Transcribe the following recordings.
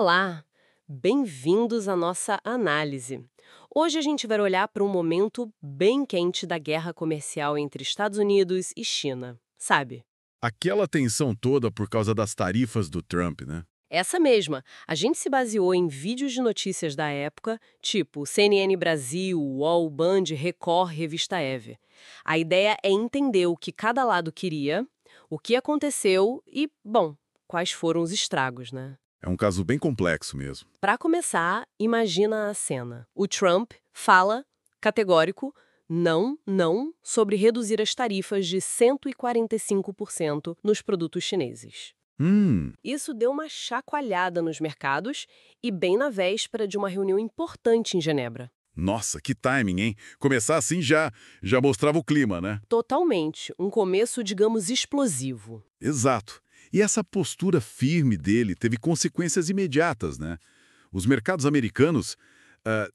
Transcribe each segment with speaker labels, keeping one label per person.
Speaker 1: Olá, bem-vindos à nossa análise. Hoje a gente vai olhar para um momento bem quente da guerra comercial entre Estados Unidos e China, sabe?
Speaker 2: Aquela tensão toda por causa das tarifas do Trump, né?
Speaker 1: Essa mesma. A gente se baseou em vídeos de notícias da época, tipo CNN Brasil, UOL, Band, Record, Revista Eve. A ideia é entender o que cada lado queria, o que aconteceu e, bom, quais foram os estragos, né?
Speaker 2: É um caso bem complexo mesmo.
Speaker 1: Para começar, imagina a cena. O Trump fala, categórico, não, não, sobre reduzir as tarifas de 145% nos produtos chineses. Isso deu uma chacoalhada nos mercados e bem na véspera de uma reunião importante em Genebra.
Speaker 2: Nossa, que timing, hein? Começar assim já mostrava o clima, né?
Speaker 1: Totalmente, um começo, digamos, explosivo.
Speaker 2: Exato. E essa postura firme dele teve consequências imediatas, né? Os mercados americanos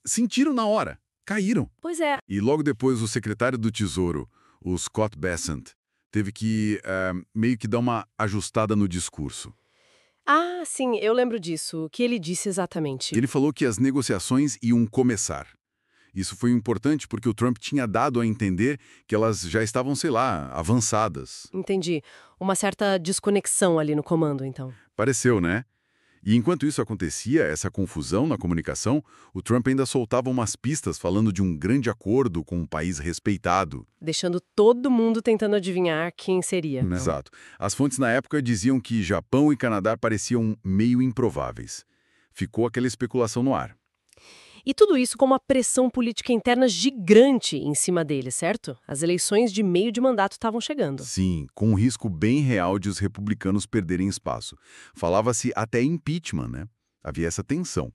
Speaker 2: sentiram na hora, caíram.
Speaker 1: Pois é.
Speaker 2: E logo depois o secretário do Tesouro, o Scott Bessent, teve que meio que dar uma ajustada no discurso.
Speaker 1: Ah, sim, eu lembro disso. O que ele disse exatamente?
Speaker 2: Ele falou que as negociações iam começar. Isso foi importante porque o Trump tinha dado a entender que elas já estavam, sei lá, avançadas.
Speaker 1: Entendi. Uma certa desconexão ali no comando, então.
Speaker 2: Pareceu, né? E enquanto isso acontecia, essa confusão na comunicação, o Trump ainda soltava umas pistas falando de um grande acordo com um país respeitado.
Speaker 1: Deixando todo mundo tentando adivinhar quem seria.
Speaker 2: Exato. As fontes na época diziam que Japão e Canadá pareciam meio improváveis. Ficou aquela especulação no ar.
Speaker 1: E tudo isso com uma pressão política interna gigante em cima dele, certo? As eleições de meio de mandato estavam chegando.
Speaker 2: Sim, com um risco bem real de os republicanos perderem espaço. Falava-se até impeachment, né? Havia essa tensão.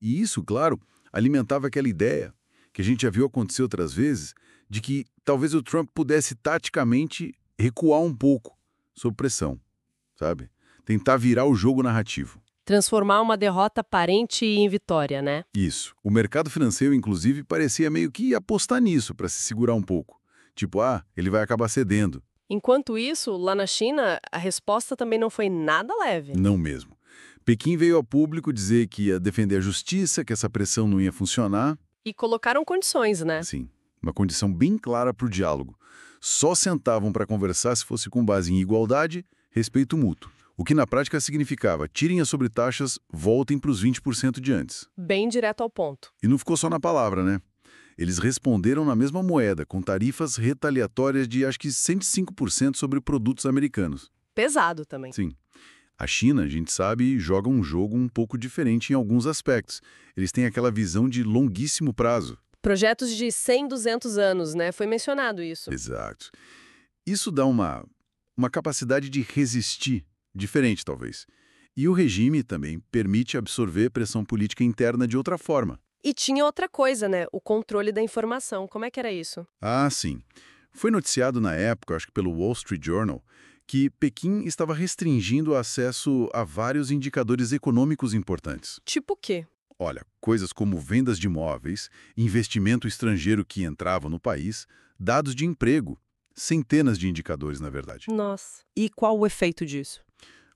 Speaker 2: E isso, claro, alimentava aquela ideia, que a gente já viu acontecer outras vezes, de que talvez o Trump pudesse taticamente recuar um pouco sob pressão, sabe? Tentar virar o jogo narrativo.
Speaker 1: Transformar uma derrota aparente em vitória, né?
Speaker 2: Isso. O mercado financeiro, inclusive, parecia meio que apostar nisso para se segurar um pouco. Tipo, ele vai acabar cedendo.
Speaker 1: Enquanto isso, lá na China, a resposta também não foi nada leve.
Speaker 2: Não mesmo. Pequim veio ao público dizer que ia defender a justiça, que essa pressão não ia funcionar.
Speaker 1: E colocaram condições, né?
Speaker 2: Sim, uma condição bem clara para o diálogo. Só sentavam para conversar se fosse com base em igualdade, respeito mútuo. O que na prática significava, tirem as sobretaxas, voltem para os 20% de antes.
Speaker 1: Bem direto ao ponto.
Speaker 2: E não ficou só na palavra, né? Eles responderam na mesma moeda, com tarifas retaliatórias de acho que 105% sobre produtos americanos.
Speaker 1: Pesado também.
Speaker 2: Sim. A China, a gente sabe, joga um jogo um pouco diferente em alguns aspectos. Eles têm aquela visão de longuíssimo prazo.
Speaker 1: Projetos de 100, 200 anos, né? Foi mencionado isso.
Speaker 2: Exato. Isso dá uma capacidade de resistir, diferente talvez. E o regime também permite absorver pressão política interna de outra forma.
Speaker 1: E tinha outra coisa, né? O controle da informação. Como é que era isso?
Speaker 2: Ah, sim. Foi noticiado na época, acho que pelo Wall Street Journal, que Pequim estava restringindo o acesso a vários indicadores econômicos importantes.
Speaker 1: Tipo o quê?
Speaker 2: Olha, coisas como vendas de imóveis, investimento estrangeiro que entrava no país, dados de emprego, centenas de indicadores, na verdade.
Speaker 1: Nossa. E qual o efeito disso?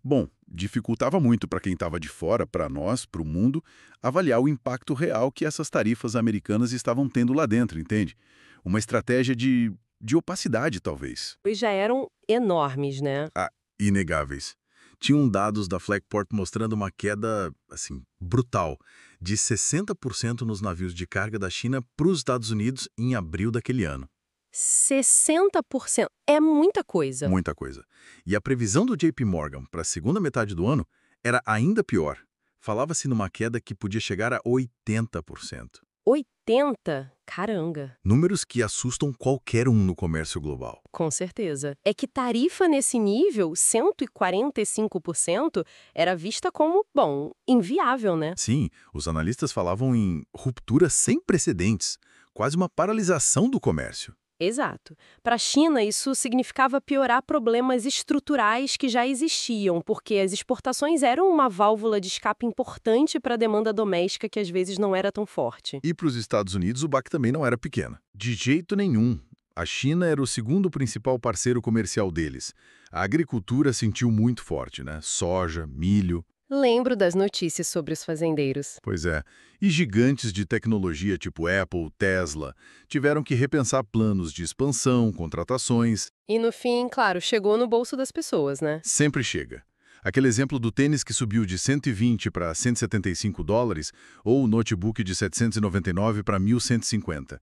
Speaker 2: Bom, dificultava muito para quem estava de fora, para nós, para o mundo, avaliar o impacto real que essas tarifas americanas estavam tendo lá dentro, entende? Uma estratégia de opacidade, talvez.
Speaker 1: E já eram enormes, né?
Speaker 2: Inegáveis. Tinham dados da Flagport mostrando uma queda, assim, brutal, de 60% nos navios de carga da China para os Estados Unidos em abril daquele ano.
Speaker 1: 60%. É muita coisa.
Speaker 2: Muita coisa. E a previsão do JP Morgan para a segunda metade do ano era ainda pior. Falava-se numa queda que podia chegar a 80%.
Speaker 1: 80? Caranga.
Speaker 2: Números que assustam qualquer um no comércio global.
Speaker 1: Com certeza. É que tarifa nesse nível, 145%, era vista como, bom, inviável, né?
Speaker 2: Sim, os analistas falavam em ruptura sem precedentes, quase uma paralisação do comércio.
Speaker 1: Exato. Para a China, isso significava piorar problemas estruturais que já existiam, porque as exportações eram uma válvula de escape importante para a demanda doméstica que às vezes não era tão forte.
Speaker 2: E para os Estados Unidos, o baque também não era pequeno. De jeito nenhum. A China era o segundo principal parceiro comercial deles. A agricultura sentiu muito forte, né? Soja, milho.
Speaker 1: Lembro das notícias sobre os fazendeiros.
Speaker 2: Pois é. E gigantes de tecnologia tipo Apple, Tesla, tiveram que repensar planos de expansão, contratações.
Speaker 1: E no fim, claro, chegou no bolso das pessoas, né?
Speaker 2: Sempre chega. Aquele exemplo do tênis que subiu de 120 para US$ 175, ou o notebook de 799 para 1.150.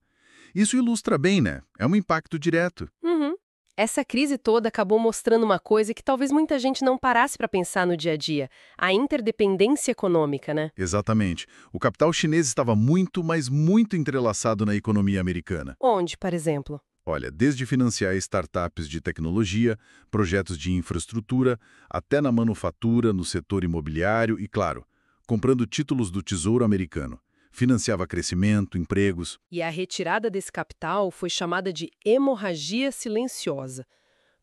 Speaker 2: Isso ilustra bem, né? É um impacto direto.
Speaker 1: Uhum. Essa crise toda acabou mostrando uma coisa que talvez muita gente não parasse para pensar no dia a dia: a interdependência econômica, né?
Speaker 2: Exatamente. O capital chinês estava muito, mas muito entrelaçado na economia americana.
Speaker 1: Onde, por exemplo?
Speaker 2: Olha, desde financiar startups de tecnologia, projetos de infraestrutura, até na manufatura, no setor imobiliário e, claro, comprando títulos do Tesouro Americano. Financiava crescimento, empregos.
Speaker 1: E a retirada desse capital foi chamada de hemorragia silenciosa.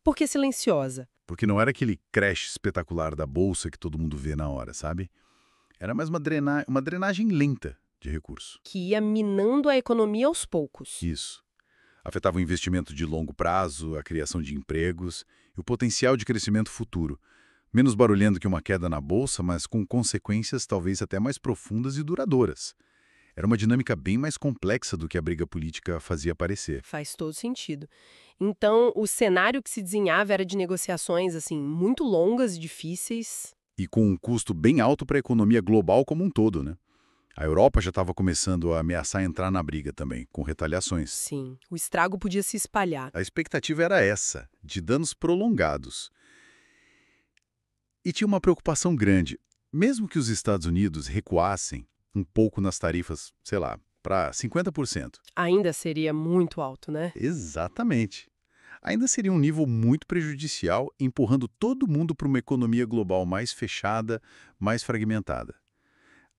Speaker 1: Por que silenciosa?
Speaker 2: Porque não era aquele crash espetacular da bolsa que todo mundo vê na hora, sabe? Era mais uma drenagem lenta de recurso.
Speaker 1: Que ia minando a economia aos poucos.
Speaker 2: Isso. Afetava o investimento de longo prazo, a criação de empregos e o potencial de crescimento futuro. Menos barulhento que uma queda na bolsa, mas com consequências talvez até mais profundas e duradouras. Era uma dinâmica bem mais complexa do que a briga política fazia parecer.
Speaker 1: Faz todo sentido. Então, o cenário que se desenhava era de negociações, assim, muito longas e difíceis.
Speaker 2: E com um custo bem alto para a economia global como um todo, né? A Europa já estava começando a ameaçar entrar na briga também, com retaliações.
Speaker 1: Sim, o estrago podia se espalhar.
Speaker 2: A expectativa era essa, de danos prolongados. E tinha uma preocupação grande. Mesmo que os Estados Unidos recuassem um pouco nas tarifas, sei lá, para 50%.
Speaker 1: Ainda seria muito alto, né?
Speaker 2: Exatamente. Ainda seria um nível muito prejudicial, empurrando todo mundo para uma economia global mais fechada, mais fragmentada.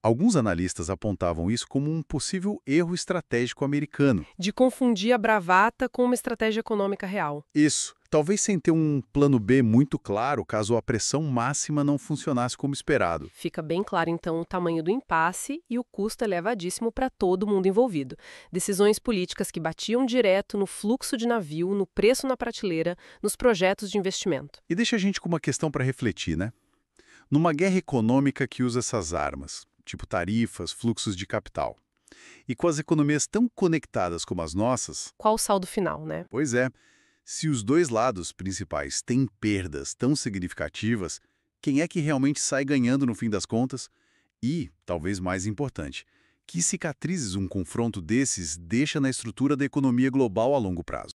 Speaker 2: Alguns analistas apontavam isso como um possível erro estratégico americano.
Speaker 1: De confundir a bravata com uma estratégia econômica real.
Speaker 2: Isso, talvez sem ter um plano B muito claro caso a pressão máxima não funcionasse como esperado.
Speaker 1: Fica bem claro, então, o tamanho do impasse e o custo elevadíssimo para todo mundo envolvido. Decisões políticas que batiam direto no fluxo de navio, no preço na prateleira, nos projetos de investimento.
Speaker 2: E deixa a gente com uma questão para refletir, né? Numa guerra econômica que usa essas armas, tipo tarifas, fluxos de capital, e com as economias tão conectadas como as nossas,
Speaker 1: Qual o saldo final, né?
Speaker 2: pois é, se os dois lados principais têm perdas tão significativas, quem é que realmente sai ganhando no fim das contas? E, talvez mais importante, que cicatrizes um confronto desses deixa na estrutura da economia global a longo prazo?